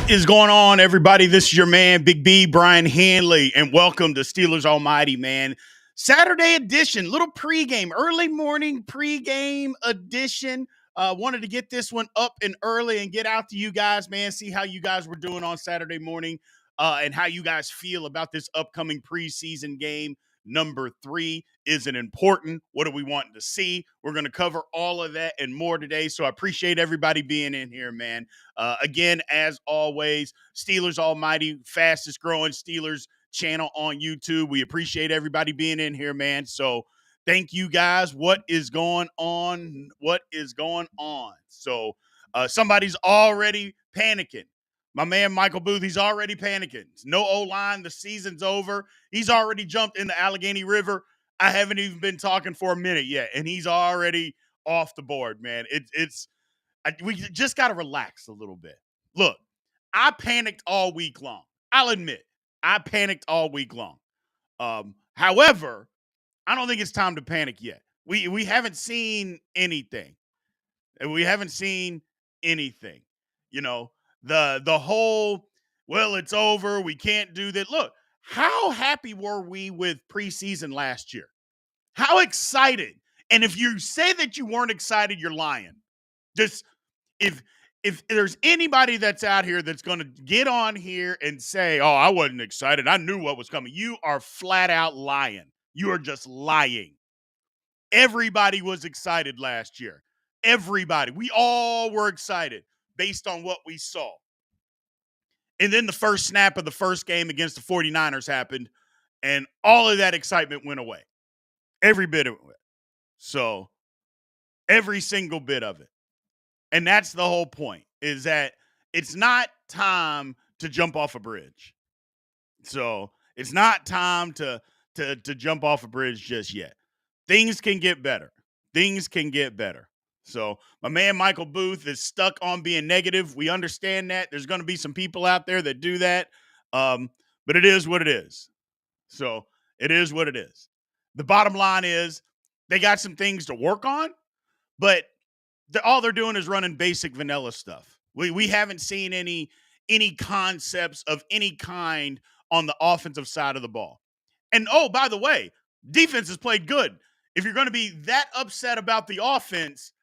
What is going on, everybody? This is your man, Big B, Brian Hanley, and welcome to Steelers Almighty, man. Saturday edition, little pregame, early morning pregame edition. Wanted to get this one up and early and get out to you guys, man, see how you guys were doing on Saturday morning and how you guys feel about this upcoming preseason game. Number 3, is it important? What are we wanting to see? We're going to cover all of that and more today, so I appreciate everybody being in here, man. Again, as always, Steelers Almighty, fastest growing Steelers channel on YouTube. We appreciate everybody being in here, man. So thank you guys. What is going on? What is going on? So somebody's already panicking. My man, Michael Booth, he's already panicking. No O-line. The season's over. He's already jumped in the Allegheny River. I haven't even been talking for a minute yet, and he's already off the board, man. We just got to relax a little bit. Look, I panicked all week long. I'll admit, I panicked all week long. However, I don't think it's time to panic yet. We haven't seen anything. We haven't seen anything. You know, the whole, well, it's over. We can't do that. Look, how happy were we with preseason last year? How excited? And if you say that you weren't excited, you're lying. Just if there's anybody that's out here that's going to get on here and say, oh, I wasn't excited, I knew what was coming, you are flat out lying. You are just lying. Everybody was excited last year. Everybody. We all were excited based on what we saw. And then the first snap of the first game against the 49ers happened, and all of that excitement went away. Every bit of it. So, every single bit of it. And that's the whole point, is that it's not time to jump off a bridge. So it's not time to jump off a bridge just yet. Things can get better. Things can get better. So my man Michael Booth is stuck on being negative. We understand that. There's going to be some people out there that do that. But it is what it is. So it is what it is. The bottom line is they got some things to work on, but all they're doing is running basic vanilla stuff. We haven't seen any concepts of any kind on the offensive side of the ball. And, oh, by the way, defense has played good. If you're going to be that upset about the offense,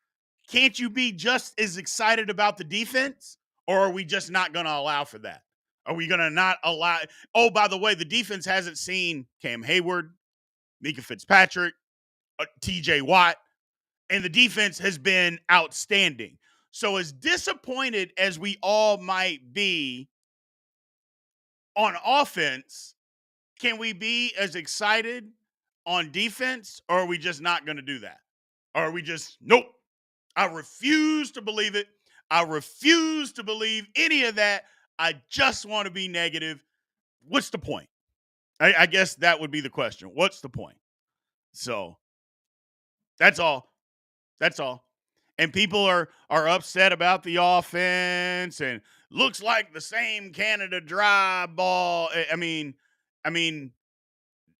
can't you be just as excited about the defense? Or are we just not going to allow for that? Are we going to not allow? Oh, by the way, the defense hasn't seen Cam Hayward, Mika Fitzpatrick, TJ Watt. And the defense has been outstanding. So as disappointed as we all might be on offense, can we be as excited on defense, or are we just not going to do that? Or are we just, nope, I refuse to believe it. I refuse to believe any of that. I just want to be negative. What's the point? I guess that would be the question. What's the point? So that's all. That's all. And people are upset about the offense and looks like the same Canada Dry ball. I mean,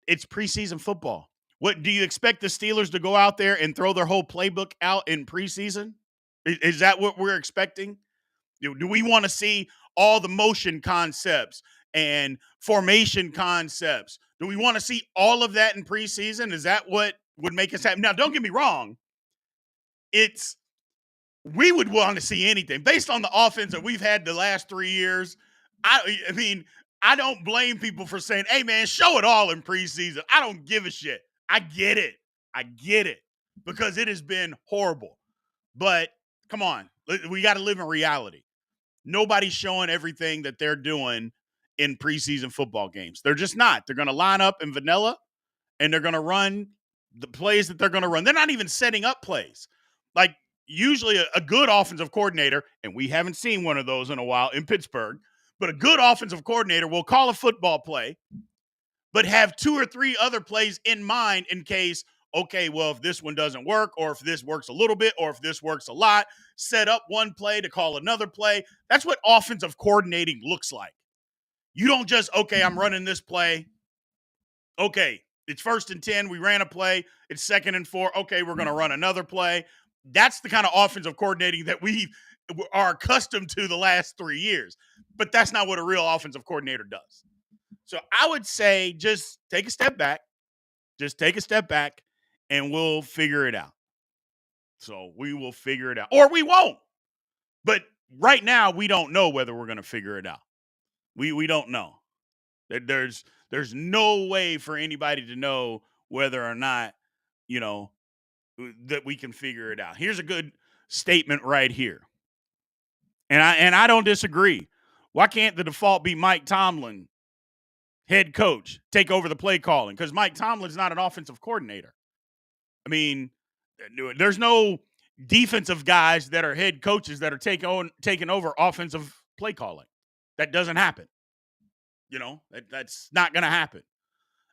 it's preseason football. What do you expect the Steelers to go out there and throw their whole playbook out in preseason? Is that what we're expecting? Do we want to see all the motion concepts and formation concepts? Do we want to see all of that in preseason? Is that what would make us happy? Now, don't get me wrong. We would want to see anything based on the offense that we've had the last 3 years. I mean, I don't blame people for saying, hey, man, show it all in preseason. I don't give a shit. I get it. Because it has been horrible. But come on, we got to live in reality. Nobody's showing everything that they're doing in preseason football games. They're just not. They're going to line up in vanilla, and they're going to run the plays that they're going to run. They're not even setting up plays. Like, usually a good offensive coordinator, and we haven't seen one of those in a while in Pittsburgh, but a good offensive coordinator will call a football play, but have 2 or 3 other plays in mind in case, okay, well, if this one doesn't work, or if this works a little bit, or if this works a lot, set up one play to call another play. That's what offensive coordinating looks like. You don't just, okay, I'm running this play. Okay, it's 1st and 10. We ran a play. It's 2nd and 4. Okay, we're going to run another play. That's the kind of offensive coordinating that we are accustomed to the last 3 years. But that's not what a real offensive coordinator does. So I would say just take a step back. Just take a step back and we'll figure it out. So we will figure it out. Or we won't. But right now, we don't know whether we're going to figure it out. We don't know. There's no way for anybody to know whether or not, you know, that we can figure it out. Here's a good statement right here. And I don't disagree. Why can't the default be Mike Tomlin, head coach, take over the play calling? Because Mike Tomlin's not an offensive coordinator. I mean, there's no defensive guys that are head coaches that are taking over offensive play calling. That doesn't happen. You know, that's not going to happen.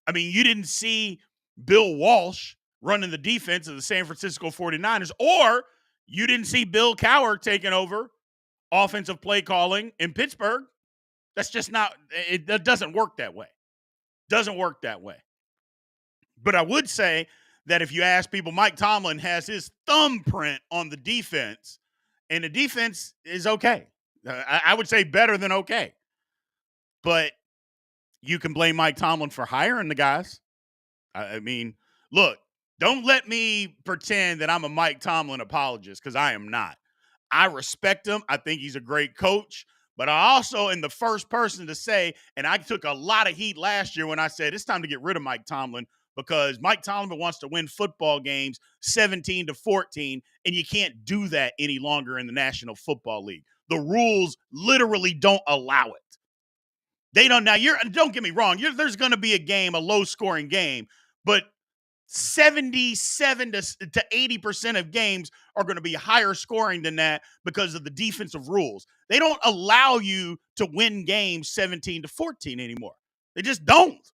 I mean, you didn't see Bill Walsh running the defense of the San Francisco 49ers, or you didn't see Bill Cowher taking over offensive play calling in Pittsburgh. That's just not, it doesn't work that way. Doesn't work that way. But I would say that if you ask people, Mike Tomlin has his thumbprint on the defense, and the defense is okay. I would say better than okay. But you can blame Mike Tomlin for hiring the guys. I mean, look, don't let me pretend that I'm a Mike Tomlin apologist, because I am not. I respect him. I think he's a great coach. But I also am the first person to say, and I took a lot of heat last year when I said it's time to get rid of Mike Tomlin, because Mike Tomlin wants to win football games 17-14, and you can't do that any longer in the National Football League. The rules literally don't allow it. They don't. Now, don't get me wrong. There's going to be a game, a low-scoring game, but 77 to 80% of games are going to be higher scoring than that because of the defensive rules. They don't allow you to win games 17-14 anymore. They just don't.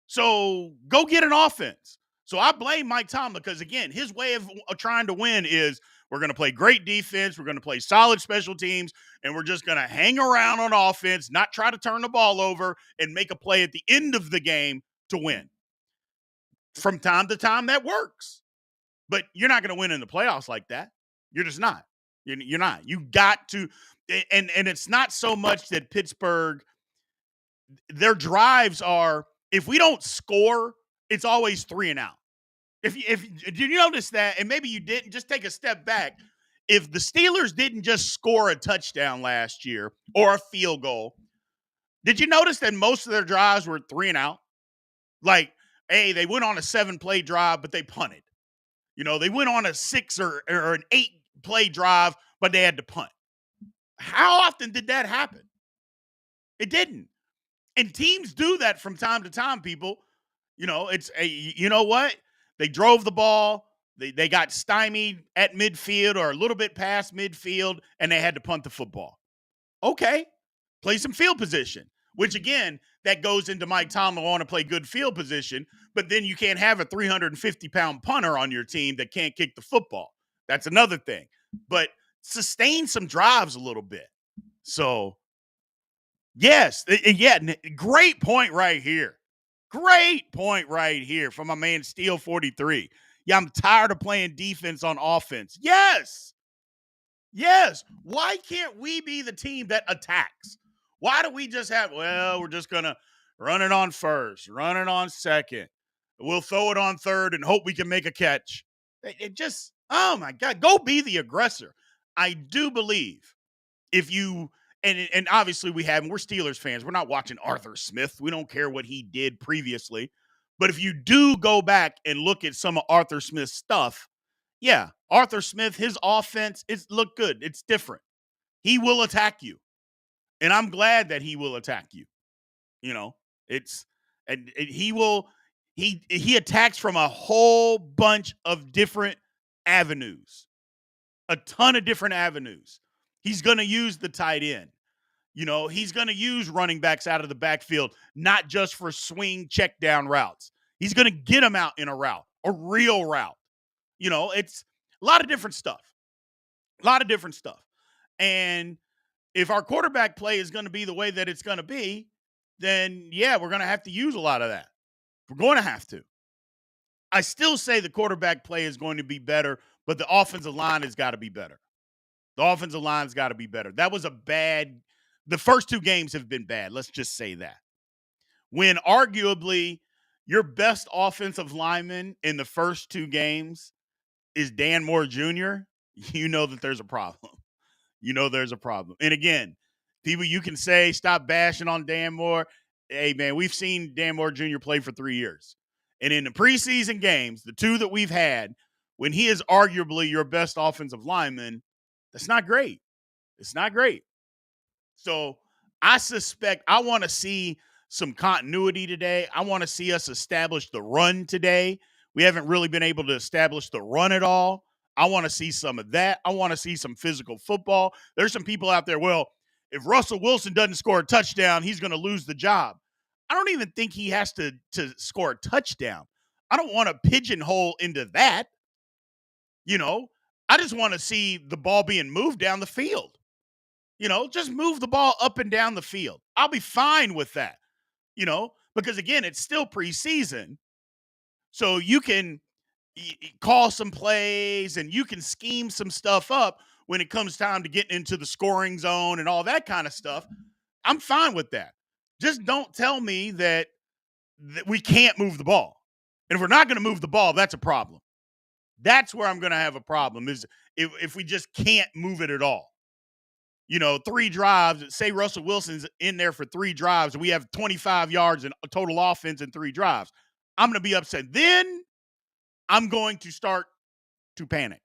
So go get an offense. So I blame Mike Tomlin because, again, his way of trying to win is we're going to play great defense, we're going to play solid special teams, and we're just going to hang around on offense, not try to turn the ball over, and make a play at the end of the game to win. From time to time, that works. But you're not going to win in the playoffs like that. You're just not. You're not. You got to – and it's not so much that Pittsburgh – their drives are – if we don't score, it's always 3 and out. Did you notice that? And maybe you didn't. Just take a step back. If the Steelers didn't just score a touchdown last year or a field goal, did you notice that most of their drives were 3 and out? Like, hey, they went on a 7-play drive, but they punted. You know, they went on a 6 or an 8-play drive, but they had to punt. How often did that happen? It didn't. And teams do that from time to time, people. You know, you know what? They drove the ball. They got stymied at midfield or a little bit past midfield, and they had to punt the football. Okay, play some field position, which, again, that goes into Mike Tomlin want to play good field position, but then you can't have a 350-pound punter on your team that can't kick the football. That's another thing. But sustain some drives a little bit. So, yes, yeah, great point right here. Great point right here from my man Steel 43. Yeah, I'm tired of playing defense on offense. Yes. Yes. Why can't we be the team that attacks? Why do we just have, we're just going to run it on first, run it on second. We'll throw it on third and hope we can make a catch. It just, oh my God, go be the aggressor. I do believe if you, and obviously we're Steelers fans. We're not watching Arthur Smith. We don't care what he did previously. But if you do go back and look at some of Arthur Smith's stuff, yeah, Arthur Smith, his offense, look good. It's different. He will attack you. And I'm glad that he will attack you. You know, he attacks from a whole bunch of different avenues. A ton of different avenues. He's going to use the tight end. You know, he's going to use running backs out of the backfield, not just for swing check down routes. He's going to get them out in a route, a real route. You know, it's a lot of different stuff. A lot of different stuff. And if our quarterback play is going to be the way that it's going to be, then, yeah, we're going to have to use a lot of that. We're going to have to. I still say the quarterback play is going to be better, but the offensive line has got to be better. The offensive line's got to be better. That was a bad the first two games have been bad. Let's just say that. When arguably your best offensive lineman in the first two games is Dan Moore Jr., you know that there's a problem. You know there's a problem. And again, people, you can say stop bashing on Dan Moore. Hey, man, we've seen Dan Moore Jr. play for 3 years. And in the preseason games, the two that we've had, when he is arguably your best offensive lineman, that's not great. It's not great. So I suspect I want to see some continuity today. I want to see us establish the run today. We haven't really been able to establish the run at all. I want to see some of that. I want to see some physical football. There's some people out there, well, if Russell Wilson doesn't score a touchdown, he's going to lose the job. I don't even think he has to score a touchdown. I don't want to pigeonhole into that. You know, I just want to see the ball being moved down the field. You know, just move the ball up and down the field. I'll be fine with that, because again, it's still preseason. So you can call some plays and you can scheme some stuff up when it comes time to getting into the scoring zone and all that kind of stuff. I'm fine with that. Just don't tell me that we can't move the ball. And if we're not going to move the ball, that's a problem. That's where I'm going to have a problem is if we just can't move it at all. 3 drives, say Russell Wilson's in there for 3 drives, and we have 25 yards in total offense in 3 drives. I'm going to be upset. Then I'm going to start to panic.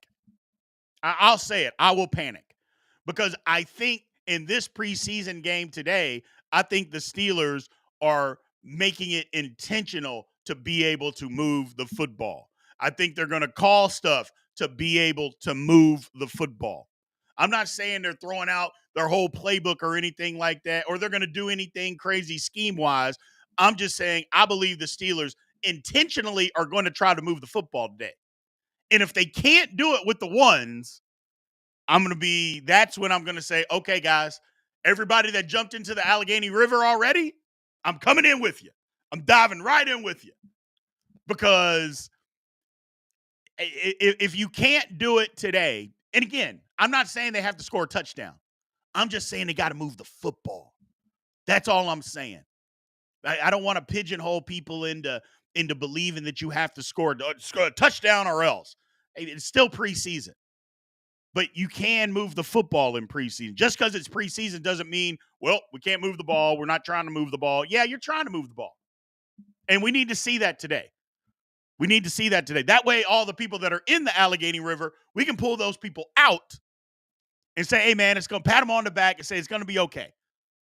I'll say it. I will panic because I think in this preseason game today, I think the Steelers are making it intentional to be able to move the football. I think they're going to call stuff to be able to move the football. I'm not saying they're throwing out their whole playbook or anything like that, or they're going to do anything crazy scheme-wise. I'm just saying I believe the Steelers intentionally are going to try to move the football today. And if they can't do it with the ones, that's when I'm going to say, okay, guys, everybody that jumped into the Allegheny River already, I'm coming in with you. I'm diving right in with you. Because if you can't do it today, and again, I'm not saying they have to score a touchdown. I'm just saying they got to move the football. That's all I'm saying. I don't want to pigeonhole people into believing that you have to score a touchdown or else. It's still preseason. But you can move the football in preseason. Just because it's preseason doesn't mean, well, we can't move the ball. We're not trying to move the ball. Yeah, you're trying to move the ball. And we need to see that today. We need to see that today. That way, all the people that are in the Allegheny River, we can pull those people out and say, hey, man, it's going to pat them on the back and say, it's going to be okay.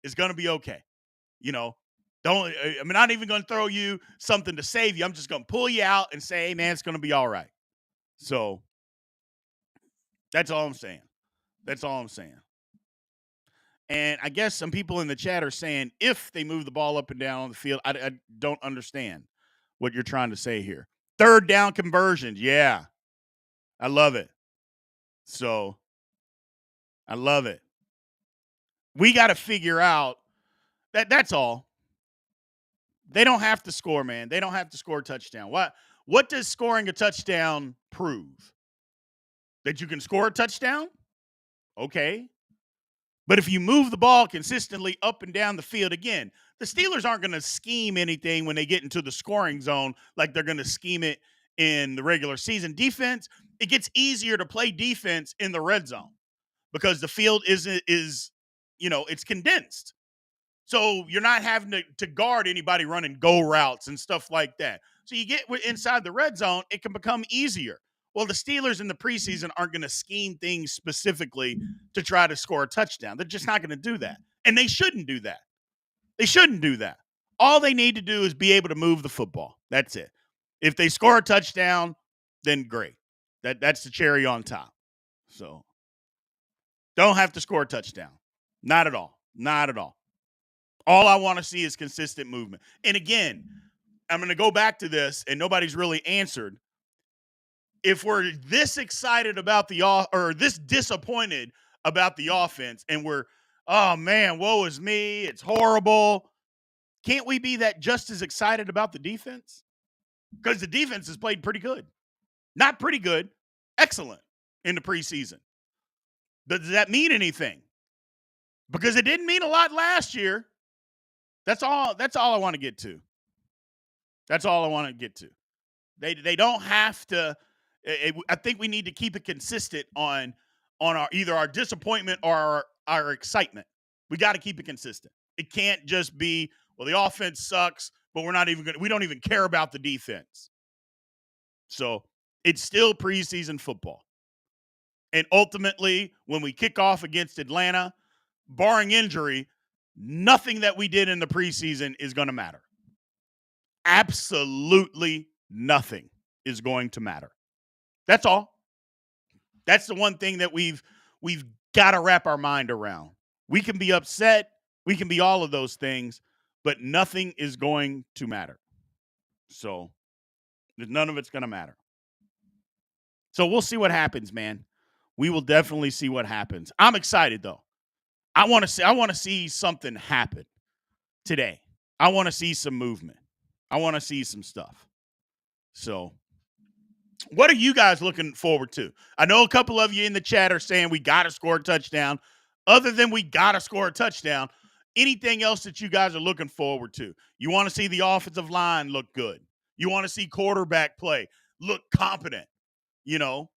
It's going to be okay. I'm not even going to throw you something to save you. I'm just going to pull you out and say, hey, man, it's going to be all right. So that's all I'm saying. That's all I'm saying. And I guess some people in the chat are saying if they move the ball up and down on the field, I don't understand what you're trying to say here. 3rd down conversions. Yeah. I love it. So I love it. We got to figure out that's all. They don't have to score, man. They don't have to score a touchdown. What does scoring a touchdown prove? That you can score a touchdown? Okay. But if you move the ball consistently up and down the field, again, the Steelers aren't going to scheme anything when they get into the scoring zone like they're going to scheme it in the regular season. Defense, it gets easier to play defense in the red zone because the field is it's condensed. So you're not having to guard anybody running go routes and stuff like that. So you get inside the red zone, it can become easier. Well, the Steelers in the preseason aren't going to scheme things specifically to try to score a touchdown. They're just not going to do that. And they shouldn't do that. They shouldn't do that. All they need to do is be able to move the football. That's it. If they score a touchdown, then great. That's the cherry on top. So don't have to score a touchdown. Not at all. Not at all. All I want to see is consistent movement. And again, I'm going to go back to this, and nobody's really answered. If we're this excited about this disappointed about the offense, and we're, oh man, woe is me, it's horrible. Can't we be that just as excited about the defense? Because the defense has played pretty good. Not pretty good, excellent in the preseason. Does that mean anything? because it didn't mean a lot last year. That's all I want to get to. That's all I want to get to. They don't have to. I think we need to keep it consistent on our either our disappointment or our excitement. We got to keep it consistent. It can't just be, well, the offense sucks, but we don't even care about the defense. So it's still preseason football. And ultimately, when we kick off against Atlanta, barring injury, nothing that we did in the preseason is going to matter. Absolutely nothing is going to matter. That's all. That's the one thing that we've got to wrap our mind around. We can be upset, we can be all of those things, but nothing is going to matter. So none of it's going to matter. So we'll see what happens, man. We will definitely see what happens. I'm excited though. I want to see something happen today. I want to see some movement. I want to see some stuff. So what are you guys looking forward to? I know a couple of you in the chat are saying we got to score a touchdown. Other than we got to score a touchdown, anything else that you guys are looking forward to? You want to see the offensive line look good. You want to see quarterback play look competent, you know?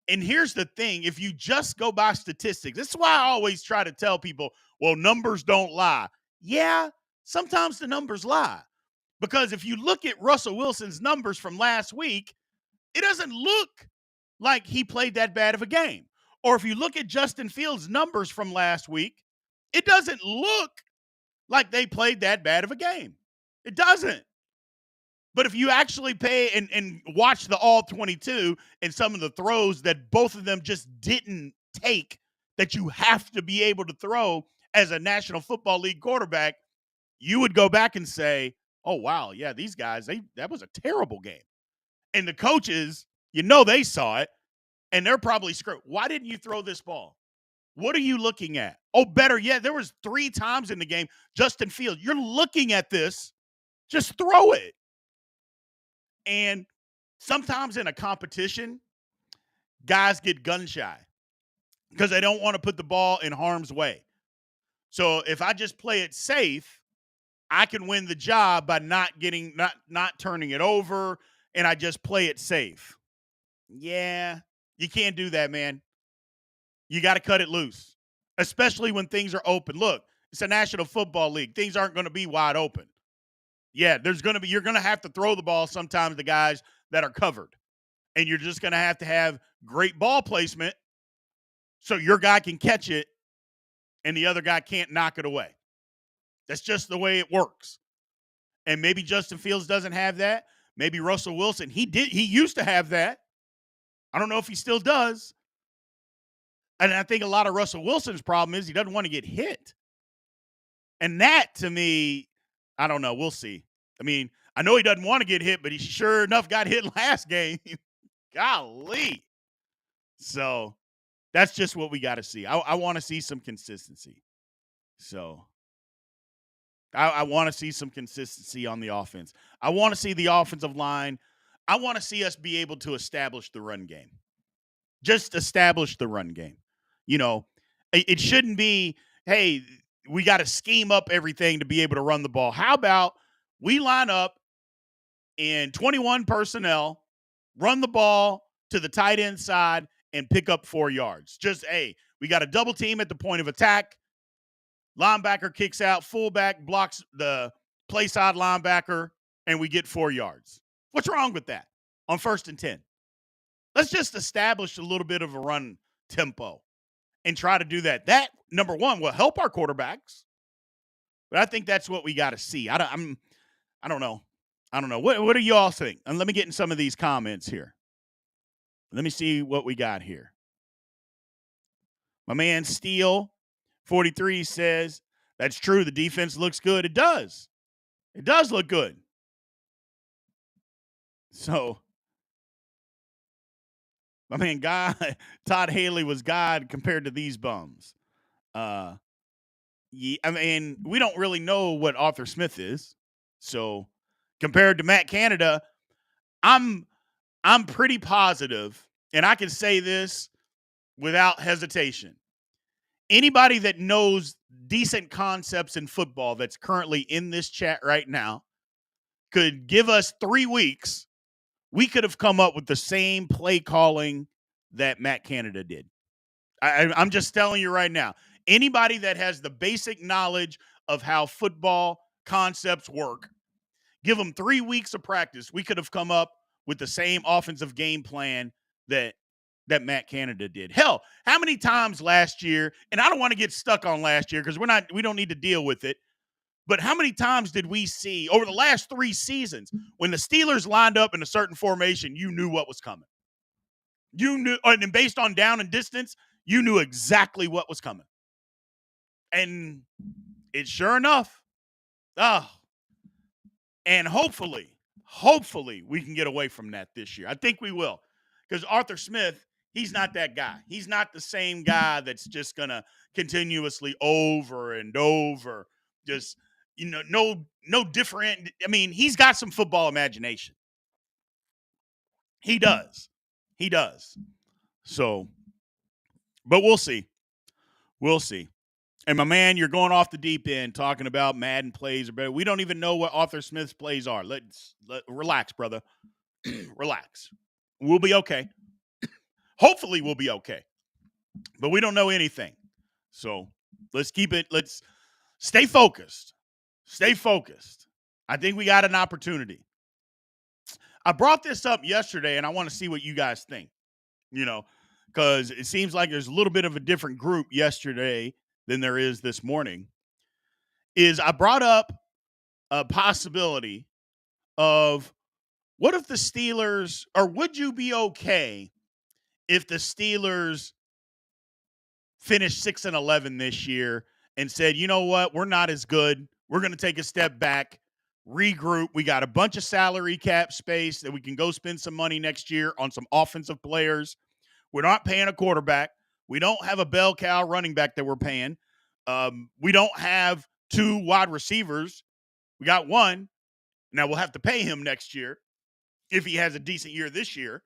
And here's the thing. If you just go by statistics, this is why I always try to tell people, well, numbers don't lie. Yeah, sometimes the numbers lie. Because if you look at Russell Wilson's numbers from last week, it doesn't look like he played that bad of a game. Or if you look at Justin Fields' numbers from last week, it doesn't look like they played that bad of a game. It doesn't. But if you actually pay and watch the all 22 and some of the throws that both of them just didn't take that you have to be able to throw as a National Football League quarterback, you would go back and say, oh, wow, yeah, these guys, that was a terrible game. And the coaches, they saw it, and they're probably screwed. Why didn't you throw this ball? What are you looking at? Oh, better yet, there was 3 times in the game, Justin Fields, you're looking at this, just throw it. And sometimes in a competition, guys get gun shy because they don't want to put the ball in harm's way. So if I just play it safe, I can win the job by not turning it over, and I just play it safe. Yeah, you can't do that, man. You got to cut it loose, especially when things are open. Look, it's a National Football League. Things aren't going to be wide open. Yeah, you're going to have to throw the ball sometimes to guys that are covered. And you're just going to have great ball placement so your guy can catch it and the other guy can't knock it away. That's just the way it works. And maybe Justin Fields doesn't have that. Maybe Russell Wilson, he used to have that. I don't know if he still does. And I think a lot of Russell Wilson's problem is he doesn't want to get hit. And that, to me, I don't know. We'll see. I mean, I know he doesn't want to get hit, but he sure enough got hit last game. Golly. So that's just what we got to see. I want to see some consistency. So I want to see some consistency on the offense. I want to see the offensive line. I want to see us be able to establish the run game. Just establish the run game. It shouldn't be, hey, we got to scheme up everything to be able to run the ball. How about we line up in 21 personnel, run the ball to the tight end side, and pick up 4 yards. Just, hey, we got a double team at the point of attack. Linebacker kicks out, fullback blocks the play side linebacker, and we get 4 yards. What's wrong with that on 1st and 10? Let's just establish a little bit of a run tempo and try to do that. That, number one, will help our quarterbacks. But I think that's what we got to see. I don't know. What do you all think? And let me get in some of these comments here. Let me see what we got here. My man Steele 43 says, that's true. The defense looks good. It does. It does look good. So, my man Todd Haley was God compared to these bums. Yeah, I mean, we don't really know what Arthur Smith is. So, compared to Matt Canada, I'm pretty positive, and I can say this without hesitation. Anybody that knows decent concepts in football that's currently in this chat right now could give us 3 weeks. We could have come up with the same play calling that Matt Canada did. I'm just telling you right now. Anybody that has the basic knowledge of how football concepts work, give them 3 weeks of practice. We could have come up with the same offensive game plan that Matt Canada did. Hell, how many times last year, and I don't want to get stuck on last year because we don't need to deal with it. But how many times did we see over the last 3 seasons when the Steelers lined up in a certain formation, you knew what was coming? You knew, and based on down and distance, you knew exactly what was coming. And it's sure enough. And hopefully we can get away from that this year. I think we will. Because Arthur Smith, he's not that guy. He's not the same guy that's just going to continuously over and over just no different. I mean, he's got some football imagination. He does. So, but we'll see. And my man, you're going off the deep end talking about Madden plays or better. We don't even know what Arthur Smith's plays are. Relax, brother. Relax. We'll be okay. Hopefully we'll be okay. But we don't know anything. So let's stay focused. I think we got an opportunity. I brought this up yesterday, and I want to see what you guys think, because it seems like there's a little bit of a different group yesterday than there is this morning. I brought up a possibility of what if the Steelers, or would you be okay if the Steelers finished 6-11 this year and said, you know what, we're not as good. We're going to take a step back, regroup. We got a bunch of salary cap space that we can go spend some money next year on some offensive players. We're not paying a quarterback. We don't have a bell cow running back that we're paying. We don't have 2 wide receivers. We got 1. Now we'll have to pay him next year if he has a decent year this year.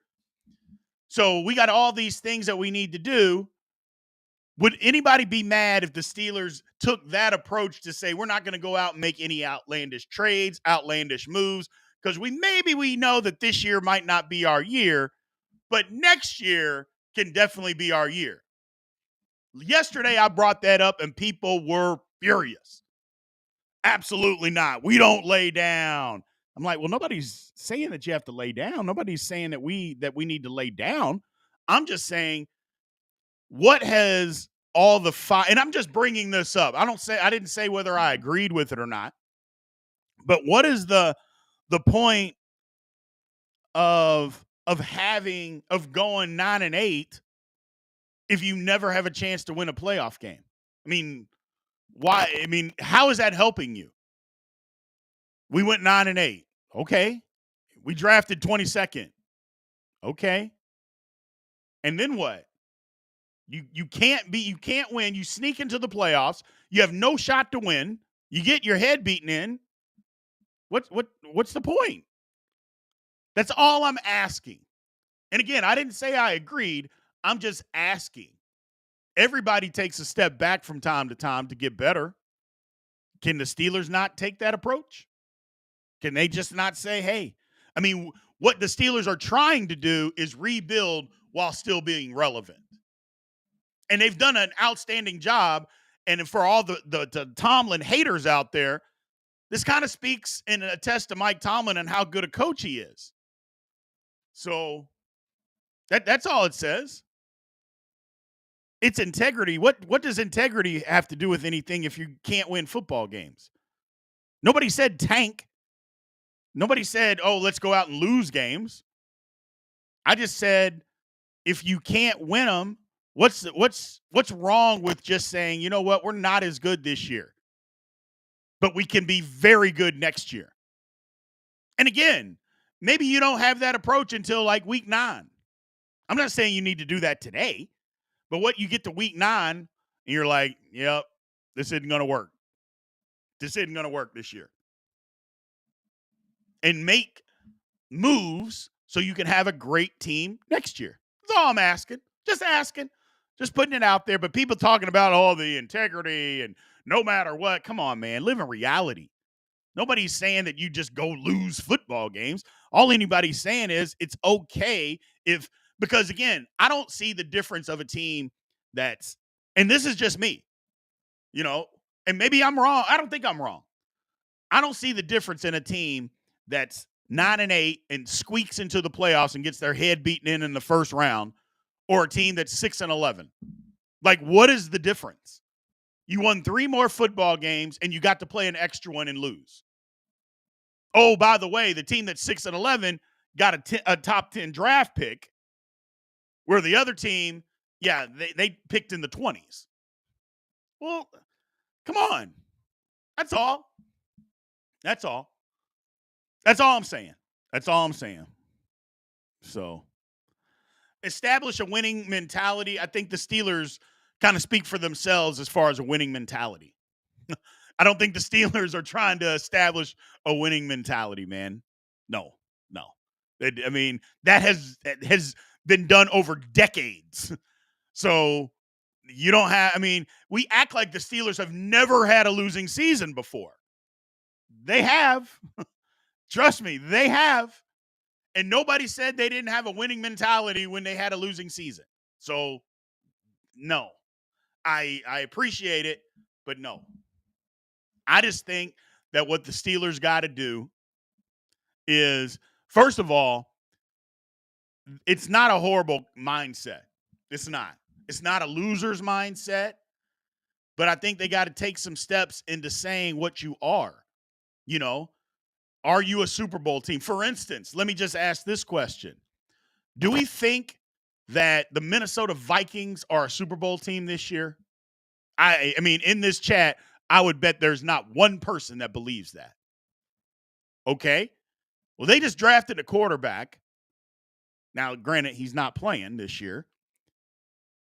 So we got all these things that we need to do. Would anybody be mad if the Steelers took that approach to say, we're not going to go out and make any outlandish trades, outlandish moves, because we know that this year might not be our year, but next year can definitely be our year. Yesterday, I brought that up and people were furious. Absolutely not. We don't lay down. I'm like, well, nobody's saying that you have to lay down. Nobody's saying that we need to lay down. I'm just saying, what has all the and I'm just bringing this up. I didn't say whether I agreed with it or not. But what is the point of going 9-8 if you never have a chance to win a playoff game? I mean, why? I mean, how is that helping you? We went 9-8. Okay. We drafted 22nd. Okay. And then what? You can't win. You sneak into the playoffs. You have no shot to win. You get your head beaten in. What's the point? That's all I'm asking. And again, I didn't say I agreed. I'm just asking. Everybody takes a step back from time to time to get better. Can the Steelers not take that approach? Can they just not say, hey, I mean, what the Steelers are trying to do is rebuild while still being relevant. And they've done an outstanding job. And for all the Tomlin haters out there, this kind of speaks and attests to Mike Tomlin and how good a coach he is. So that's all it says. It's integrity. What does integrity have to do with anything if you can't win football games? Nobody said tank. Nobody said, oh, let's go out and lose games. I just said, if you can't win them, what's wrong with just saying, you know what, we're not as good this year, but we can be very good next year. And again, maybe you don't have that approach until like week 9. I'm not saying you need to do that today, but what you get to week 9 and you're like, yep, this isn't going to work. This isn't going to work this year. And make moves so you can have a great team next year. That's all I'm asking. Just asking. Just putting it out there. But people talking about all the integrity and no matter what. Come on, man. Live in reality. Nobody's saying that you just go lose football games. All anybody's saying is it's okay if, because again, I don't see the difference of a team that's, and this is just me, and maybe I'm wrong. I don't think I'm wrong. I don't see the difference in a team that's 9-8 and squeaks into the playoffs and gets their head beaten in the first round, or a team that's 6-11. Like, what is the difference? You won 3 more football games and you got to play an extra one and lose. Oh, by the way, the team that's 6-11 got a top 10 draft pick, where the other team, they picked in the 20s. Well, come on. That's all. That's all. That's all I'm saying. That's all I'm saying. So, establish a winning mentality. I think the Steelers kind of speak for themselves as far as a winning mentality. I don't think the Steelers are trying to establish a winning mentality, man. No. I mean, that has been done over decades. So you don't have, we act like the Steelers have never had a losing season before. They have. Trust me, they have. And nobody said they didn't have a winning mentality when they had a losing season. So, no. I appreciate it, but no. I just think that what the Steelers got to do is, first of all, it's not a horrible mindset. It's not. It's not a loser's mindset, but I think they got to take some steps into saying what you are. Are you a Super Bowl team? For instance, let me just ask this question. Do we think that the Minnesota Vikings are a Super Bowl team this year? I mean, in this chat, I would bet there's not one person that believes that. Okay. Well, they just drafted a quarterback. Now, granted, he's not playing this year.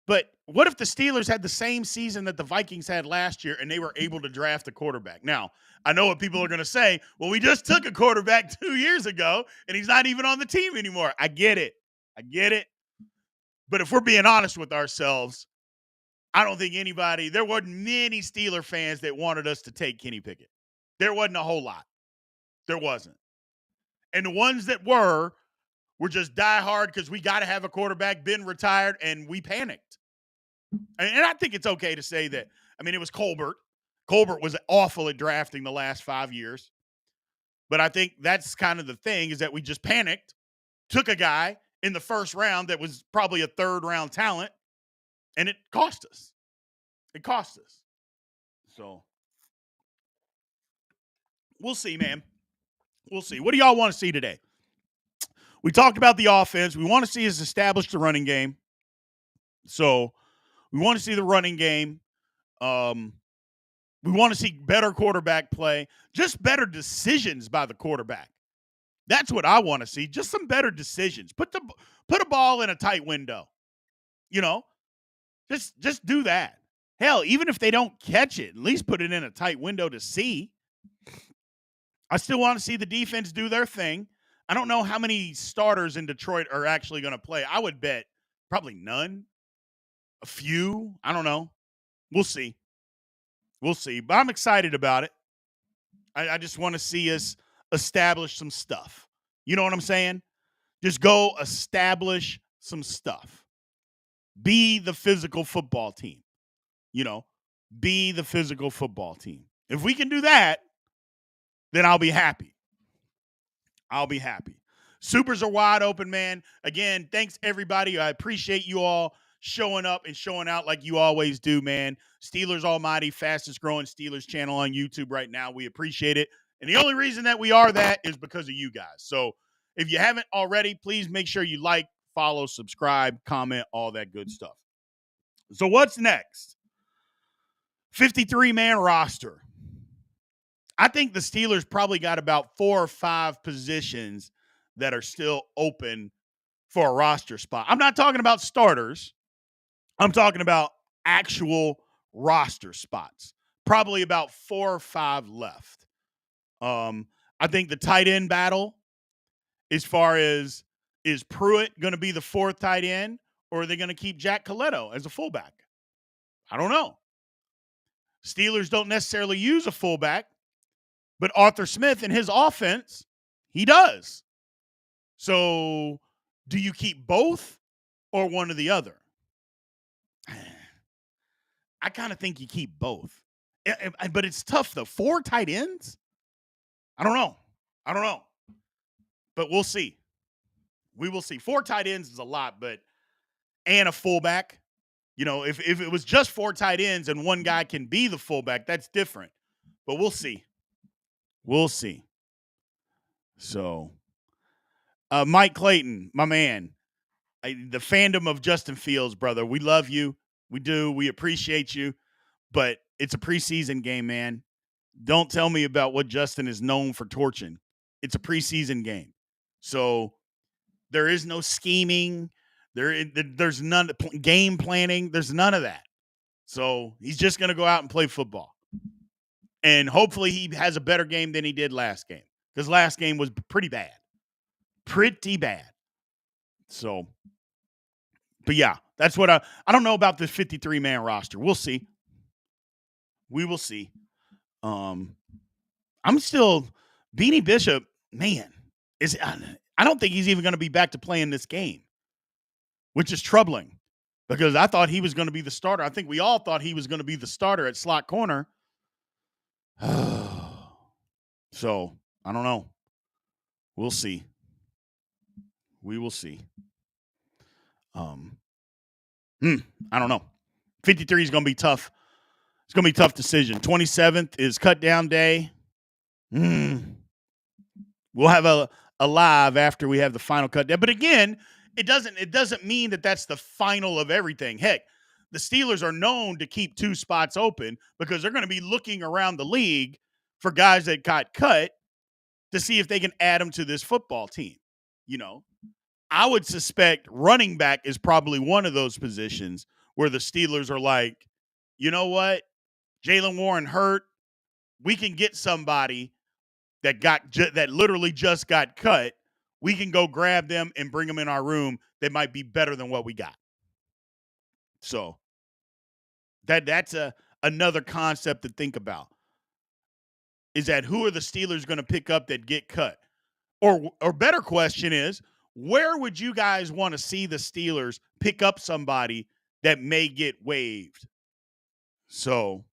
But what if the Steelers had the same season that the Vikings had last year and they were able to draft a quarterback? Now, I know what people are going to say. Well, we just took a quarterback 2 years ago and he's not even on the team anymore. I get it. But if we're being honest with ourselves, I don't think there wasn't many Steeler fans that wanted us to take Kenny Pickett. There wasn't a whole lot. There wasn't. And the ones that were just diehard because we got to have a quarterback, been retired, and we panicked. And I think it's okay to say that. It was Colbert. Colbert was awful at drafting the last 5 years. But I think that's kind of the thing, is that we just panicked, took a guy in the first round that was probably a third-round talent, and it cost us. So, we'll see, man. We'll see. What do y'all want to see today? We talked about the offense. We want to see us establish the running game. So, we want to see the running game. We want to see better quarterback play, just better decisions by the quarterback. That's what I want to see. Just some better decisions. Put a ball in a tight window. Just do that. Hell, even if they don't catch it, at least put it in a tight window to see. I still want to see the defense do their thing. I don't know how many starters in Detroit are actually going to play. I would bet probably none. A few. I don't know. We'll see. But I'm excited about it. I just want to see us establish some stuff. You know what I'm saying? Just go establish some stuff. Be the physical football team. Be the physical football team. If we can do that, then I'll be happy. Supers are wide open, man. Again, thanks, everybody. I appreciate you all showing up and showing out like you always do, man. Steelers Almighty, fastest growing Steelers channel on YouTube right now. We appreciate it. And the only reason that we are that is because of you guys. So if you haven't already, please make sure you like, follow, subscribe, comment, all that good stuff. So what's next? 53-man roster. I think the Steelers probably got about 4 or 5 positions that are still open for a roster spot. I'm not talking about starters. I'm talking about actual roster spots. Probably about 4 or 5 left. I think the tight end battle, as far as, is Pruitt going to be the 4th tight end, or are they going to keep Jack Coletto as a fullback? I don't know. Steelers don't necessarily use a fullback, but Arthur Smith in his offense, he does. So do you keep both or one or the other? I kind of think you keep both. But it's tough, though. 4 tight ends? I don't know. But we'll see. We will see. 4 tight ends is a lot, and a fullback. If it was just 4 tight ends and one guy can be the fullback, that's different. But we'll see. So, Mike Clayton, my man, the fandom of Justin Fields, brother, we love you. We do. We appreciate you. But it's a preseason game, man. Don't tell me about what Justin is known for torching. It's a preseason game. So there is no scheming. There's none game planning. There's none of that. So he's just going to go out and play football. And hopefully he has a better game than he did last game. Because last game was pretty bad. So, but yeah, that's what I don't know about this 53-man roster. We'll see. We will see. I'm still Beanie Bishop, man. I don't think he's even going to be back to playing this game, which is troubling because I thought he was going to be the starter. I think we all thought he was going to be the starter at slot corner. So, I don't know. We'll see. We will see. I don't know. 53 is going to be tough. It's going to be a tough decision. 27th is cut down day. We'll have a live after we have the final cut down. But again, it doesn't mean that that's the final of everything. Heck, the Steelers are known to keep 2 spots open because they're going to be looking around the league for guys that got cut to see if they can add them to this football team. I would suspect running back is probably one of those positions where the Steelers are like, you know what? Jaylen Warren hurt. We can get somebody that literally just got cut. We can go grab them and bring them in our room. They might be better than what we got. So that's another concept to think about. Is that who are the Steelers going to pick up that get cut? Or better question is, where would you guys want to see the Steelers pick up somebody that may get waived? So,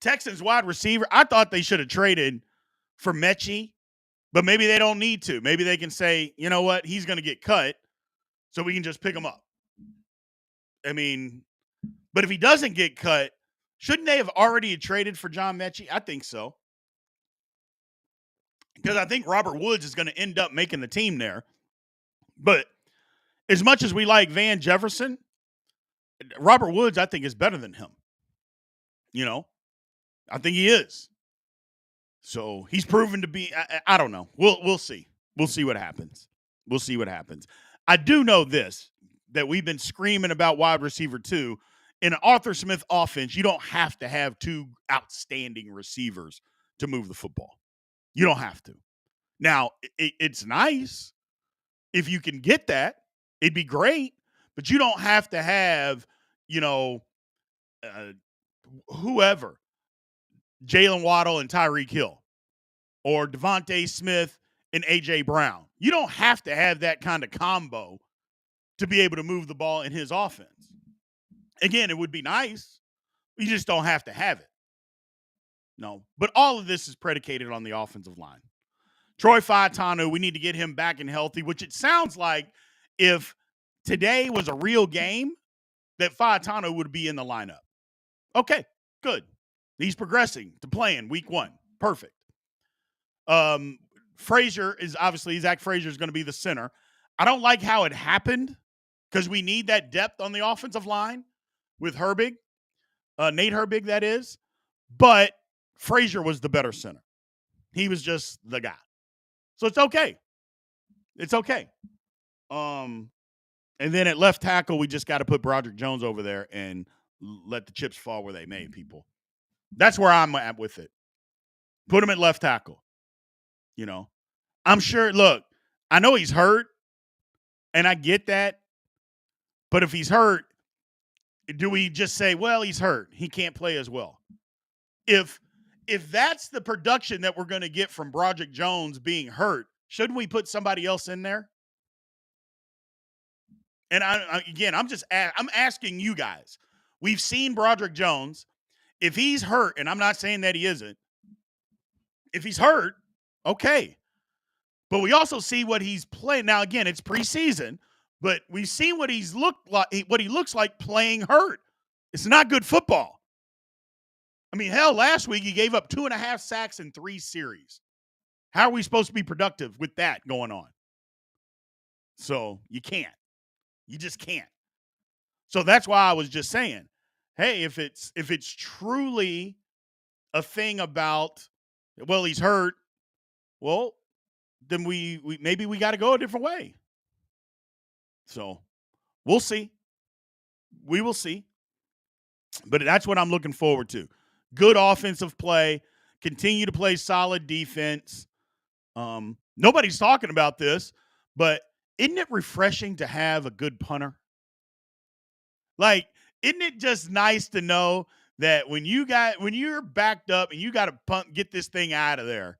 Texans wide receiver, I thought they should have traded for Mechie, but maybe they don't need to. Maybe they can say, you know what, he's going to get cut, so we can just pick him up. I mean, but if he doesn't get cut, shouldn't they have already traded for John Mechie? I think so. Because I think Robert Woods is going to end up making the team there. But as much as we like Van Jefferson, Robert Woods, I think, is better than him. I think he is. So he's proven to be, I don't know. We'll see. We'll see what happens. I do know this, that we've been screaming about wide receiver 2. In an Arthur Smith offense, you don't have to have 2 outstanding receivers to move the football. You don't have to. Now, it's nice if you can get that. It'd be great, but you don't have to have, whoever, Jalen Waddle and Tyreek Hill, or Devontae Smith and A.J. Brown. You don't have to have that kind of combo to be able to move the ball in his offense. Again, it would be nice. You just don't have to have it. No, but all of this is predicated on the offensive line. Troy Fautanu, we need to get him back and healthy, which it sounds like if today was a real game, that Fautanu would be in the lineup. Okay, good. He's progressing to playing week 1. Perfect. Frazier is obviously, Zach Frazier is going to be the center. I don't like how it happened because we need that depth on the offensive line with Herbig, Nate Herbig, that is. But Frazier was the better center. He was just the guy. So it's okay. And then at left tackle, we just got to put Broderick Jones over there and let the chips fall where they may, people. That's where I'm at with it. Put him at left tackle. I'm sure, look, I know he's hurt, and I get that. But if he's hurt, do we just say, well, he's hurt, he can't play as well? If that's the production that we're going to get from Broderick Jones being hurt, shouldn't we put somebody else in there? And I'm asking you guys. We've seen Broderick Jones. If he's hurt, and I'm not saying that he isn't, if he's hurt, okay. But we also see what he's playing. Now, again, it's preseason, but we've seen what he looks like playing hurt. It's not good football. I mean, hell, last week he gave up 2.5 sacks in 3 series. How are we supposed to be productive with that going on? So you can't. You just can't. So that's why I was just saying, hey, if it's truly a thing about, well, he's hurt, well, then we maybe we got to go a different way. So we'll see. We will see. But that's what I'm looking forward to. Good offensive play. Continue to play solid defense. Nobody's talking about this, but isn't it refreshing to have a good punter? Like, isn't it just nice to know that when you're backed up and you got to punt, get this thing out of there,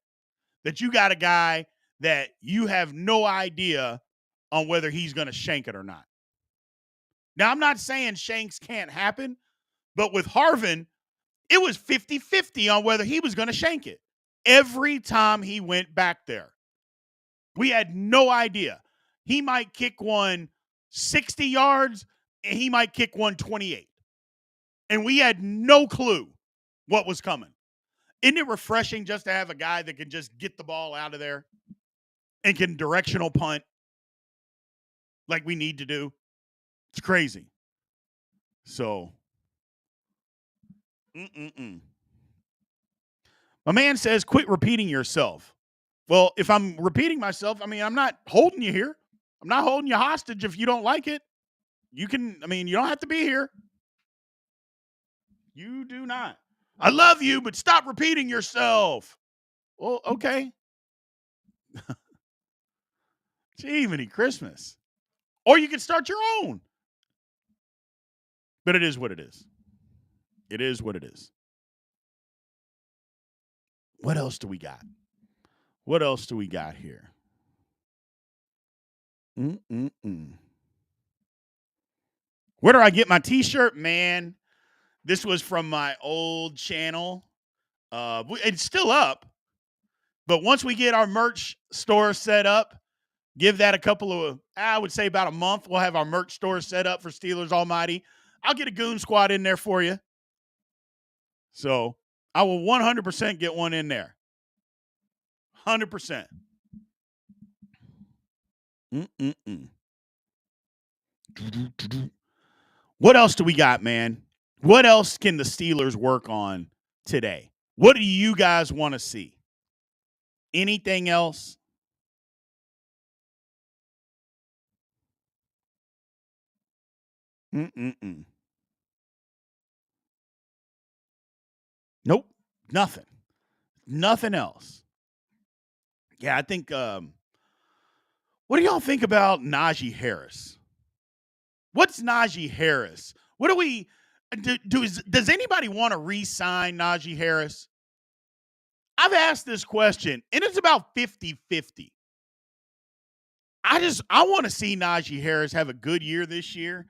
that you got a guy that you have no idea on whether he's going to shank it or not. Now, I'm not saying shanks can't happen, but with Harvin, it was 50-50 on whether he was going to shank it. Every time he went back there, we had no idea. He might kick one 60 yards, and he might kick one 28. And we had no clue what was coming. Isn't it refreshing just to have a guy that can just get the ball out of there and can directional punt like we need to do? It's crazy. So, my man says, quit repeating yourself. Well, if I'm repeating myself, I mean, I'm not holding you here. I'm not holding you hostage if you don't like it. You don't have to be here. You do not. I love you, but stop repeating yourself. Well, okay. Gee, Christmas. Or you can start your own. But it is what it is. It is what it is. What else do we got? What else do we got here? Where do I get my t-shirt? Man, this was from my old channel. It's still up. But once we get our merch store set up, give that a couple of, I would say about a month, we'll have our merch store set up for Steelers Almighty. I'll get a goon squad in there for you. So I will 100% get one in there. 100%. What else do we got, man? What else can the Steelers work on today? What do you guys want to see? Anything else? Nope. Nothing. Nothing else. Yeah, I think what do y'all think about Najee Harris? What's Najee Harris? What do we does anybody want to re-sign Najee Harris? I've asked this question, and it's about 50-50. I want to see Najee Harris have a good year this year.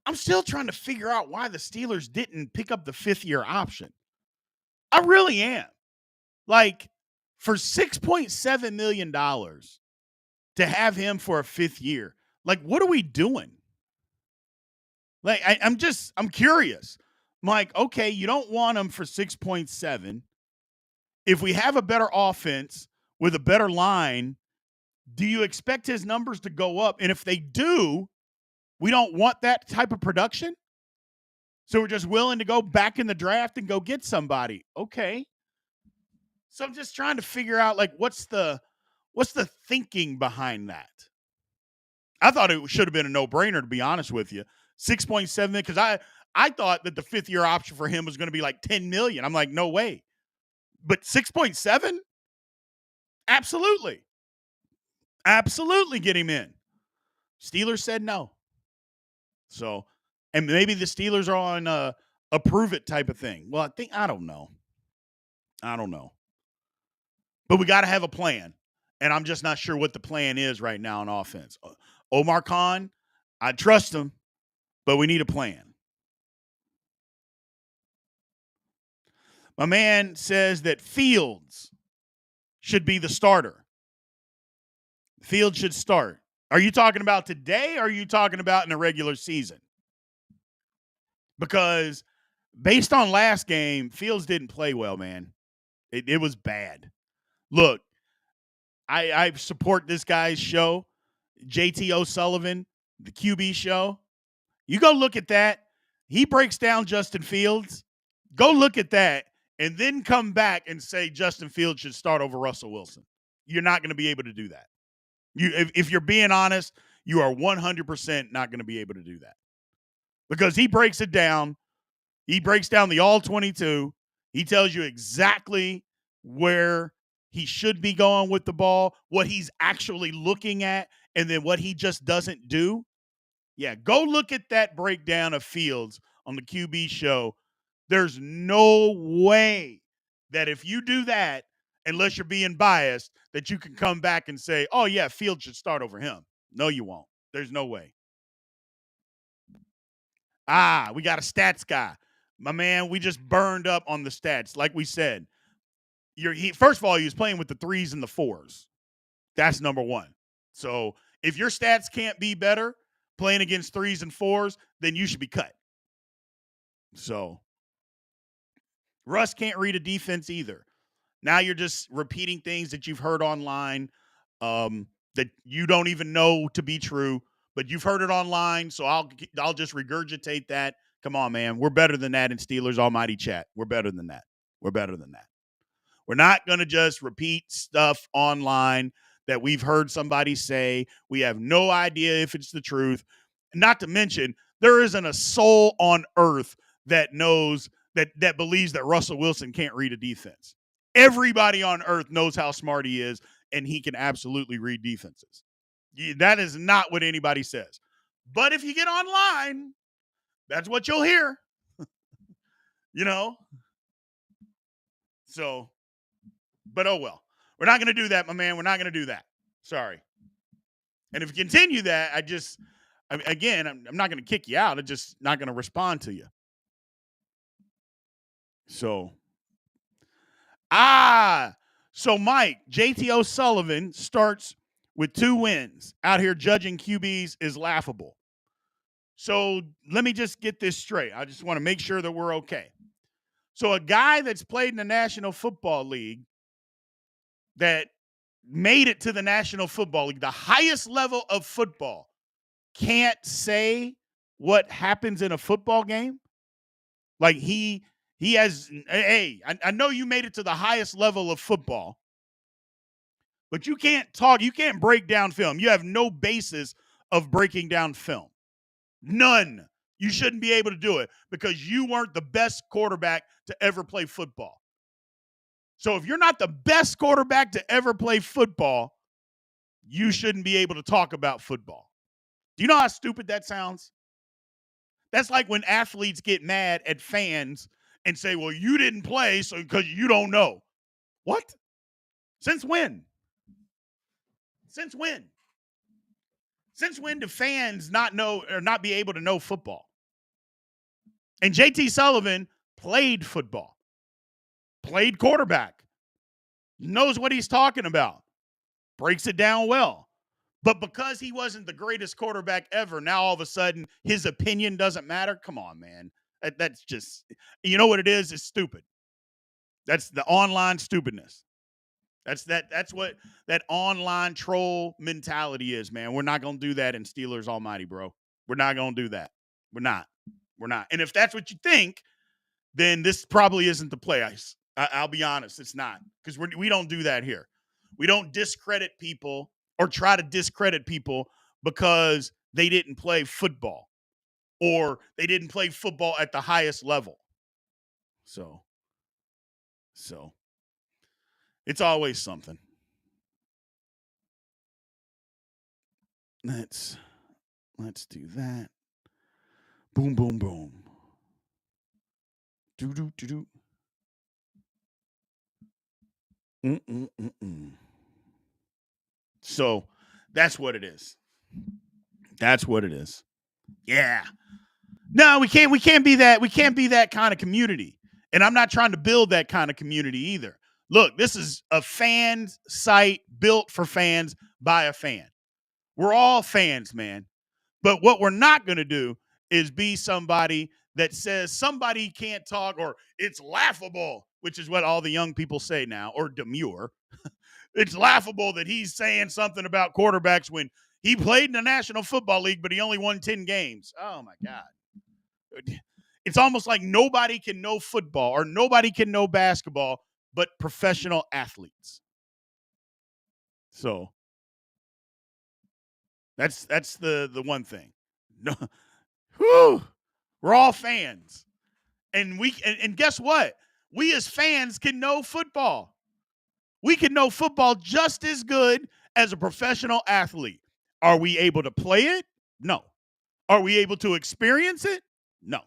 I'm still trying to figure out why the Steelers didn't pick up the 5th-year option. I really am. Like, for $6.7 million to have him for a 5th year, like, what are we doing? Like, I'm curious. I'm like, okay, you don't want him for 6.7. If we have a better offense with a better line, do you expect his numbers to go up? And if they do, we don't want that type of production? So we're just willing to go back in the draft and go get somebody. Okay. So I'm just trying to figure out, like, what's the thinking behind that? I thought it should have been a no-brainer, to be honest with you. 6.7, because I thought that the 5th-year option for him was going to be like $10 million. I'm like, no way. But 6.7? Absolutely. Absolutely get him in. Steelers said no. So, and maybe the Steelers are on a prove it type of thing. Well, I don't know. I don't know. But we got to have a plan. And I'm just not sure what the plan is right now on offense. Omar Khan, I trust him, but we need a plan. My man says that Fields should be the starter. Fields should start. Are you talking about today or are you talking about in the regular season? Because based on last game, Fields didn't play well, man. It was bad. Look, I support this guy's show, JT O'Sullivan, the QB show. You go look at that. He breaks down Justin Fields. Go look at that and then come back and say Justin Fields should start over Russell Wilson. You're not going to be able to do that. If you're being honest, you are 100% not going to be able to do that because he breaks it down. He breaks down the all 22. He tells you exactly where he should be going with the ball, what he's actually looking at, and then what he just doesn't do. Yeah, go look at that breakdown of Fields on the QB show. There's no way that if you do that, unless you're being biased, that you can come back and say, oh, yeah, Fields should start over him. No, you won't. There's no way. We got a stats guy. My man, we just burned up on the stats. Like we said, first of all, he was playing with the 3s and the 4s. That's number one. So if your stats can't be better playing against 3s and 4s, then you should be cut. So Russ can't read a defense either. Now you're just repeating things that you've heard online that you don't even know to be true, but you've heard it online, so I'll just regurgitate that. Come on, man. We're better than that in Steelers Almighty Chat. We're better than that. We're better than that. We're not going to just repeat stuff online that we've heard somebody say. We have no idea if it's the truth. Not to mention, there isn't a soul on earth that knows that believes that Russell Wilson can't read a defense. Everybody on earth knows how smart he is, and he can absolutely read defenses. That is not what anybody says. But if you get online, that's what you'll hear. You know? So, but oh well. We're not going to do that, my man. We're not going to do that. Sorry. And if you continue that, I'm not going to kick you out. I'm just not going to respond to you. So, so Mike, JT O'Sullivan starts with 2 wins. Out here judging QBs is laughable. So let me just get this straight. I just want to make sure that we're okay. So a guy that's played in the National Football League that made it to the National Football League, the highest level of football, can't say what happens in a football game? Like he has, hey, I know you made it to the highest level of football, but you can't break down film. You have no basis of breaking down film. None. You shouldn't be able to do it because you weren't the best quarterback to ever play football. So if you're not the best quarterback to ever play football, you shouldn't be able to talk about football. Do you know how stupid that sounds? That's like when athletes get mad at fans and say, well, you didn't play so because you don't know. What? Since when? Since when? Since when do fans not know or not be able to know football? And JT Sullivan played football, played quarterback, knows what he's talking about, breaks it down well. But because he wasn't the greatest quarterback ever, now all of a sudden his opinion doesn't matter? Come on, man. That's just, you know what it is? It's stupid. That's the online stupidness. That's what that online troll mentality is, man. We're not going to do that in Steelers Almighty, bro. We're not going to do that. We're not. And if that's what you think, then this probably isn't the place. I'll be honest, it's not, because we don't do that here. We don't discredit people or try to discredit people because they didn't play football or they didn't play football at the highest level. So it's always something. Let's do that. Boom, boom, boom. Do, do, do, do. Mm-mm-mm-mm. So that's what it is. That's what it is. Yeah. No, we can't be that. We can't be that kind of community. And I'm not trying to build that kind of community either. Look, this is a fan site built for fans by a fan. We're all fans, man. But what we're not going to do is be somebody that says somebody can't talk or it's laughable, which is what all the young people say now, or demure. It's laughable that he's saying something about quarterbacks when he played in the National Football League, but he only won 10 games. Oh, my God. It's almost like nobody can know football or nobody can know basketball but professional athletes. So that's the one thing. No, whew, we're all fans. And guess what? We as fans can know football. We can know football just as good as a professional athlete. Are we able to play it? No. Are we able to experience it? No.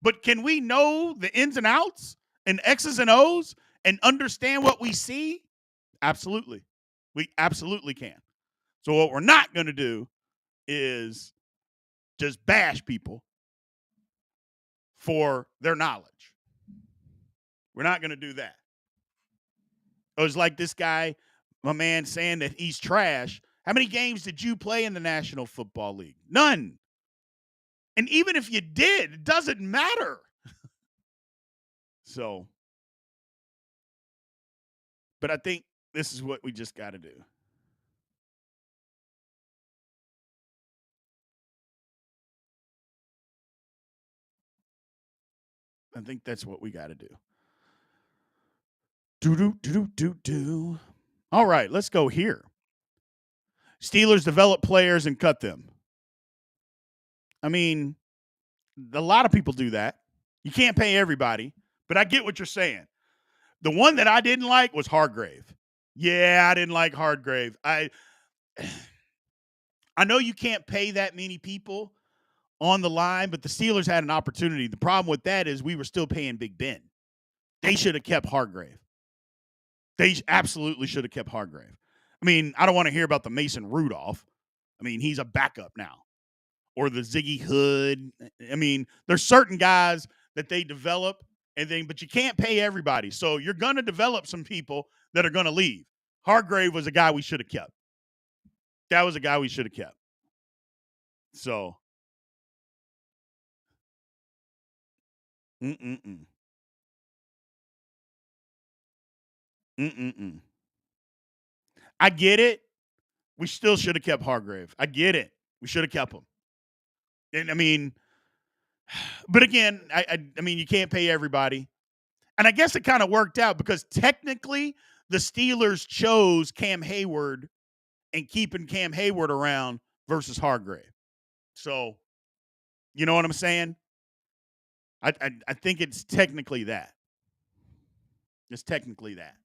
But can we know the ins and outs and X's and O's and understand what we see? Absolutely. We absolutely can. So what we're not going to do is just bash people for their knowledge. We're not going to do that. It was like this guy, my man, saying that he's trash. How many games did you play in the National Football League? None. And even if you did, it doesn't matter. So, but I think this is what we just got to do. I think that's what we got to do. Do. All right, let's go here. Steelers develop players and cut them. I mean, a lot of people do that. You can't pay everybody, but I get what you're saying. The one that I didn't like was Hargrave. Yeah, I didn't like Hargrave. I know you can't pay that many people on the line, but the Steelers had an opportunity. The problem with that is we were still paying Big Ben. They should have kept Hargrave. They absolutely should have kept Hargrave. I mean, I don't want to hear about the Mason Rudolph. I mean, he's a backup now. Or the Ziggy Hood. I mean, there's certain guys that they develop but you can't pay everybody. So you're going to develop some people that are going to leave. Hargrave was a guy we should have kept. That was a guy we should have kept. So, mm-mm-mm. Mm-mm-mm. I get it. We still should have kept Hargrave. I get it. We should have kept him. And I mean, but again, I mean, you can't pay everybody. And I guess it kind of worked out because technically the Steelers chose Cam Hayward and keeping Cam Hayward around versus Hargrave. So, you know what I'm saying? I think it's technically that. It's technically that.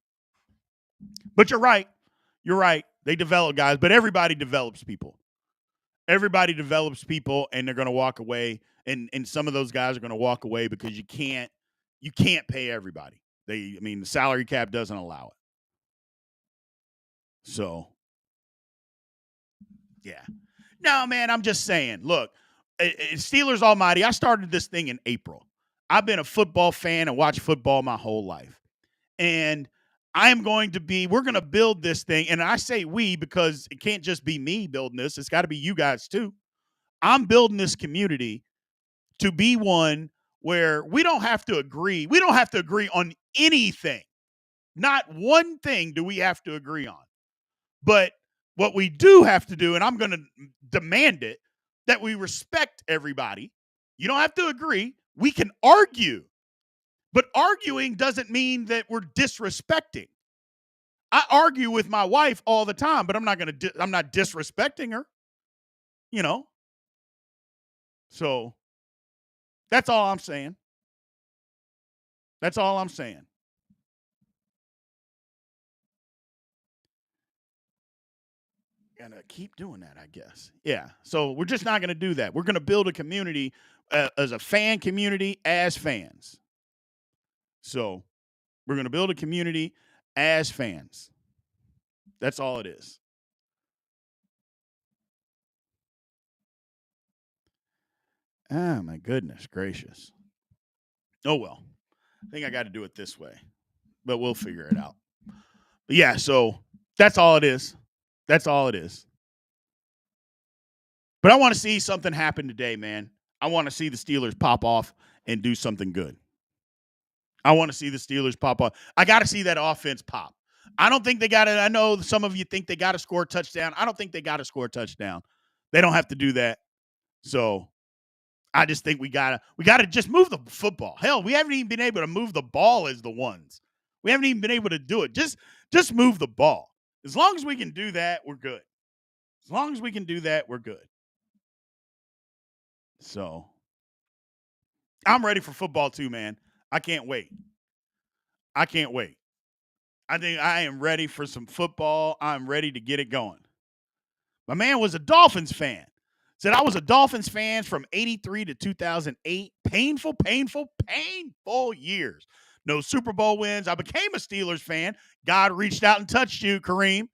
But you're right. You're right. They develop guys, but everybody develops people. Everybody develops people, and they're going to walk away. And some of those guys are going to walk away because you can't pay everybody. I mean, the salary cap doesn't allow it. So, yeah. No, man, I'm just saying. Look, Steelers Almighty. I started this thing in April. I've been a football fan and watched football my whole life, and we're going to build this thing. And I say we because it can't just be me building this. It's got to be you guys too. I'm building this community to be one where we don't have to agree. We don't have to agree on anything. Not one thing do we have to agree on. But what we do have to do, and I'm going to demand it, that we respect everybody. You don't have to agree. We can argue. But arguing doesn't mean that we're disrespecting. I argue with my wife all the time, but I'm not disrespecting her, you know? So that's all I'm saying. That's all I'm saying. gonna keep doing that, I guess. Yeah. So we're just not gonna do that. We're gonna build a community as a fan community as fans. So we're gonna build a community as fans. That's all it is. Ah, my goodness gracious. Oh well. I think I got to do it this way, but we'll figure it out. But yeah, so that's all it is. That's all it is. But I want to see something happen today, man. I want to see the Steelers pop off and do something good. I want to see the Steelers pop off. I got to see that offense pop. I don't think they got it. I know some of you think they got to score a touchdown. I don't think they got to score a touchdown. They don't have to do that. So I just think we gotta just move the football. Hell, we haven't even been able to move the ball as the ones. We haven't even been able to do it. Just move the ball. As long as we can do that, we're good. As long as we can do that, we're good. So I'm ready for football too, man. I can't wait. I can't wait. I think I am ready for some football. I'm ready to get it going. My man was a Dolphins fan. Said I was a Dolphins fan from 83 to 2008. Painful years. No Super Bowl wins. I became a Steelers fan. God reached out and touched you, Kareem,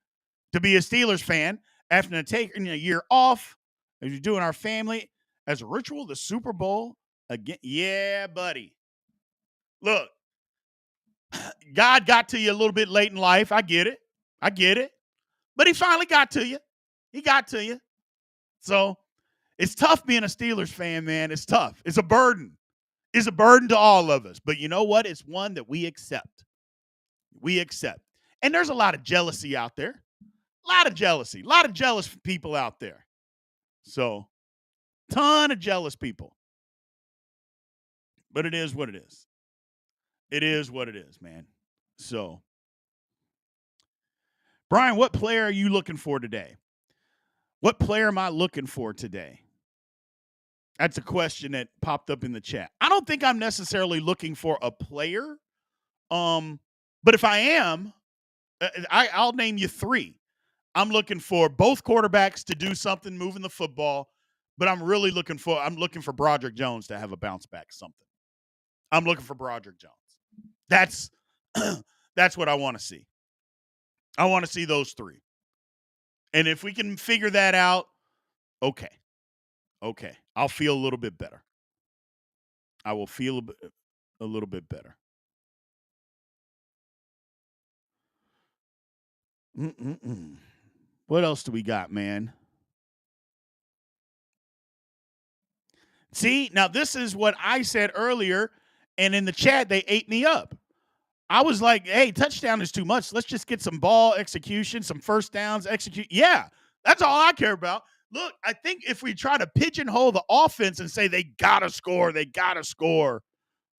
to be a Steelers fan after taking a year off. As you're doing our family as a ritual, the Super Bowl again. Yeah, buddy. Look, God got to you a little bit late in life. I get it. But he finally got to you. He got to you. So it's tough being a Steelers fan, man. It's tough. It's a burden. It's a burden to all of us. But you know what? It's one that we accept. We accept. And there's a lot of jealousy out there. A lot of jealousy. A lot of jealous people out there. So, ton of jealous people. But it is what it is. It is what it is, man. So, Brian, what player are you looking for today? What player am I looking for today? That's a question that popped up in the chat. I don't think I'm necessarily looking for a player. But if I am, I'll name you three. I'm looking for both quarterbacks to do something moving the football, but I'm looking for Broderick Jones to have a bounce back something. I'm looking for Broderick Jones. That's that's what I want to see. I want to see those three. And if we can figure that out, okay. I'll feel a little bit better. I will feel a little bit better. What else do we got, man? See, now this is what I said earlier, and in the chat, they ate me up. I was like, hey, touchdown is too much. Let's just get some ball execution, some first downs execute. Yeah, that's all I care about. Look, I think if we try to pigeonhole the offense and say they got to score,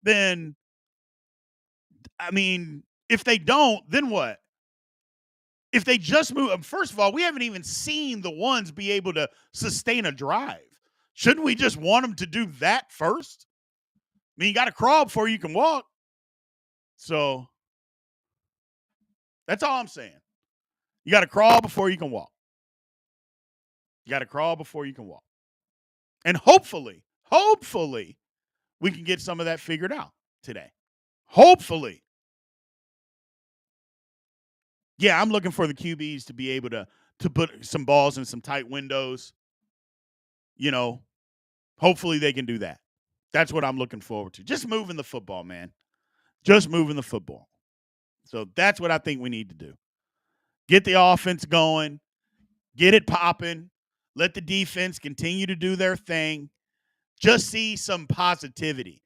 then, I mean, if they don't, then what? If they just move, first of all, we haven't even seen the ones be able to sustain a drive. Shouldn't we just want them to do that first? I mean, you got to crawl before you can walk. So that's all I'm saying. You got to crawl before you can walk. And hopefully, we can get some of that figured out today. Hopefully. Yeah, I'm looking for the QBs to be able to put some balls in some tight windows. You know, hopefully they can do that. That's what I'm looking forward to. Just moving the football, man. Just moving the football. So that's what I think we need to do. Get the offense going. Get it popping. Let the defense continue to do their thing. Just see some positivity.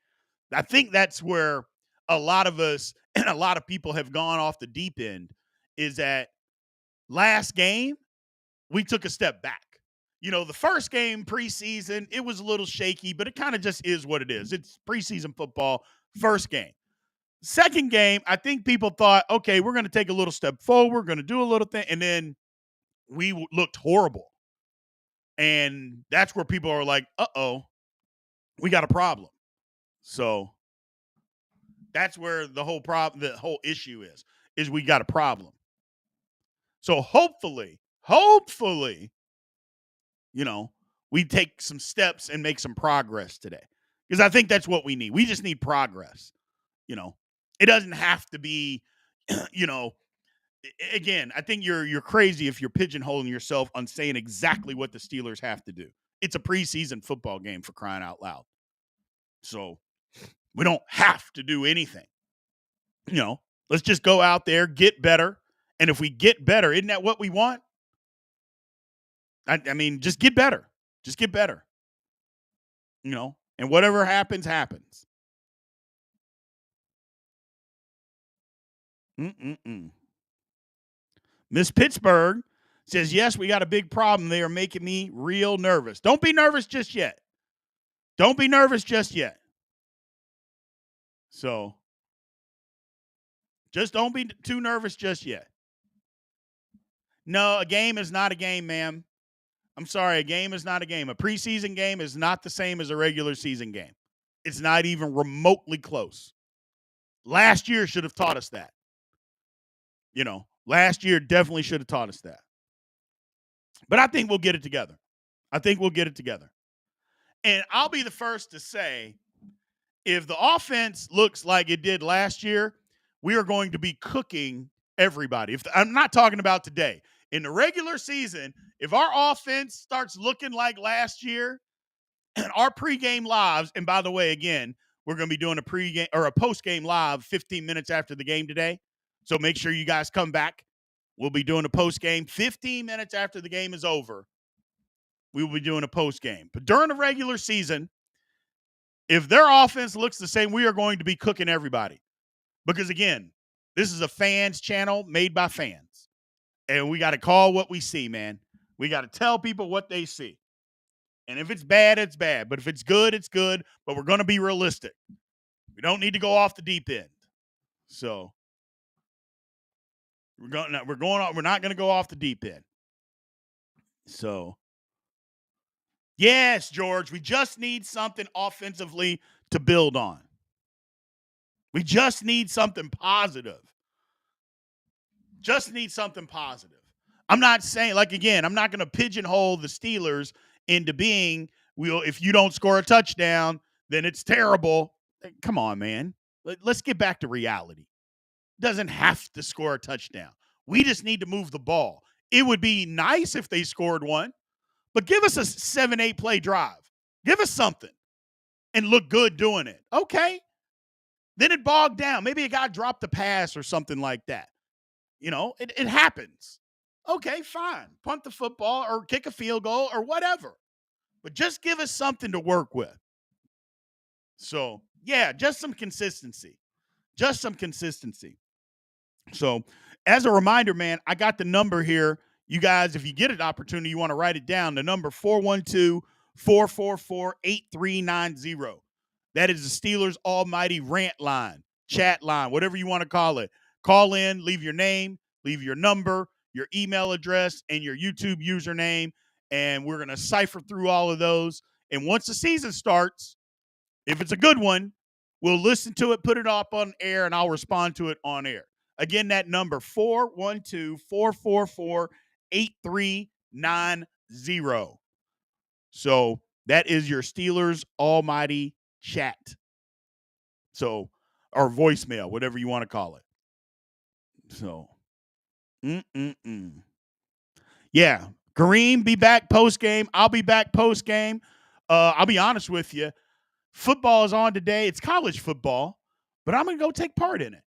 I think that's where a lot of us and a lot of people have gone off the deep end, is that last game, we took a step back. You know, the first game preseason, it was a little shaky, but it kind of just is what it is. It's preseason football, first game. Second game, I think people thought, okay, we're going to take a little step forward. We're going to do a little thing. And then we looked horrible. And that's where people are like, uh-oh, we got a problem. So that's where the whole issue is we got a problem. So hopefully hopefully, we take some steps and make some progress today. Because I think that's what we need. We just need progress. It doesn't have to be, again, I think you're crazy if you're pigeonholing yourself on saying exactly what the Steelers have to do. It's a preseason football game, for crying out loud. So we don't have to do anything. Let's just go out there, get better. And if we get better, isn't that what we want? I mean, just get better. Just get better. And whatever happens, happens. Miss Pittsburgh says, yes, we got a big problem. They are making me real nervous. Don't be nervous just yet. Don't be nervous just yet. So just don't be too nervous just yet. No, a game is not a game, ma'am. I'm sorry, a game is not a game. A preseason game is not the same as a regular season game. It's not even remotely close. Last year should have taught us that. Last year definitely should have taught us that. But I think we'll get it together. And I'll be the first to say, if the offense looks like it did last year, we are going to be cooking everybody. I'm not talking about today. In the regular season, if our offense starts looking like last year, and our pregame lives, and by the way, again, we're going to be doing a pregame or a postgame live 15 minutes after the game today. So make sure you guys come back. We'll be doing a postgame 15 minutes after the game is over. We will be doing a postgame. But during the regular season, if their offense looks the same, we are going to be cooking everybody. Because, again, this is a fans channel made by fans. And we got to call what we see, man. We got to tell people what they see. And if it's bad, it's bad. But if it's good, it's good. But we're going to be realistic. We don't need to go off the deep end. So we're not going to go off the deep end. So yes, George, we just need something offensively to build on. We just need something positive. I'm not saying, again, I'm not going to pigeonhole the Steelers into being, if you don't score a touchdown, then it's terrible. Come on, man. Let's get back to reality. Doesn't have to score a touchdown. We just need to move the ball. It would be nice if they scored one, but give us a 7-8 play drive. Give us something and look good doing it. Okay. Then it bogged down. Maybe a guy dropped the pass or something like that. It happens. Okay, fine. Punt the football or kick a field goal or whatever. But just give us something to work with. So, yeah, just some consistency. So, as a reminder, man, I got the number here. You guys, if you get an opportunity, you want to write it down. The number 412-444-8390. That is the Steelers Almighty rant line, chat line, whatever you want to call it. Call in, leave your name, leave your number, your email address, and your YouTube username, and we're going to cipher through all of those. And once the season starts, if it's a good one, we'll listen to it, put it up on air, and I'll respond to it on air. Again, that number, 412-444-8390. So that is your Steelers Almighty chat. So, or voicemail, whatever you want to call it. So, yeah. Kareem be back post-game. I'll be back post-game. I'll be honest with you. Football is on today. It's college football, but I'm going to go take part in it.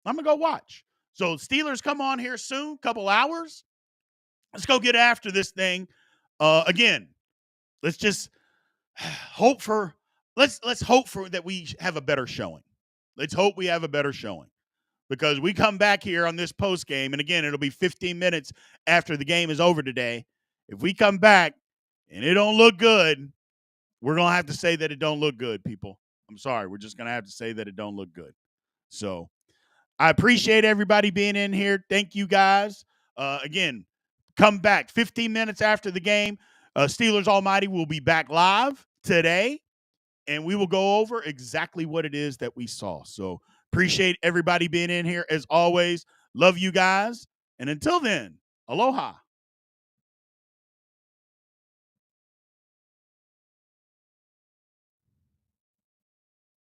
I'm going to go watch. So Steelers come on here soon, couple hours. Let's go get after this thing. Again, let's just hope for that we have a better showing. Let's hope we have a better showing. Because we come back here on this post game, and again, it'll be 15 minutes after the game is over today. If we come back and it don't look good, we're going to have to say that it don't look good, people. I'm sorry. We're just going to have to say that it don't look good. So I appreciate everybody being in here. Thank you, guys. Again, come back 15 minutes after the game. Steelers Almighty will be back live today, and we will go over exactly what it is that we saw. So appreciate everybody being in here as always. Love you guys. And until then, aloha.